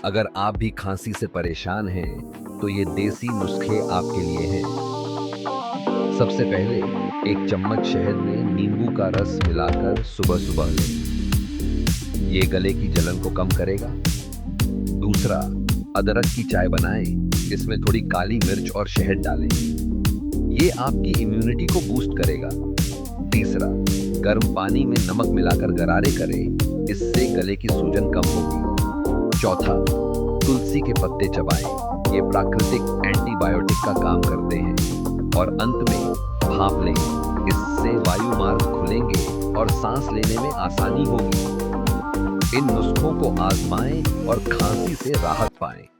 अगर आप भी खांसी से परेशान हैं, तो ये देसी नुस्खे आपके लिए हैं। सबसे पहले एक चम्मच शहद में नींबू का रस मिलाकर सुबह-सुबह लें। ये गले की जलन को कम करेगा। दूसरा, अदरक की चाय बनाएं। इसमें थोड़ी काली मिर्च और शहद डालें। ये आपकी इम्यूनिटी को बूस्ट करेगा। तीसरा, गर्म पानी में नमक मिलाकर गरारे करें। इससे गले की सूजन कम होगी। चौथा, तुलसी के पत्ते चबाएं। ये प्राकृतिक एंटीबायोटिक का काम करते हैं। और अंत में भाप लें। इससे वायु मार्ग खुलेंगे और सांस लेने में आसानी होगी। इन नुस्खों को आजमाएं और खांसी से राहत पाएं।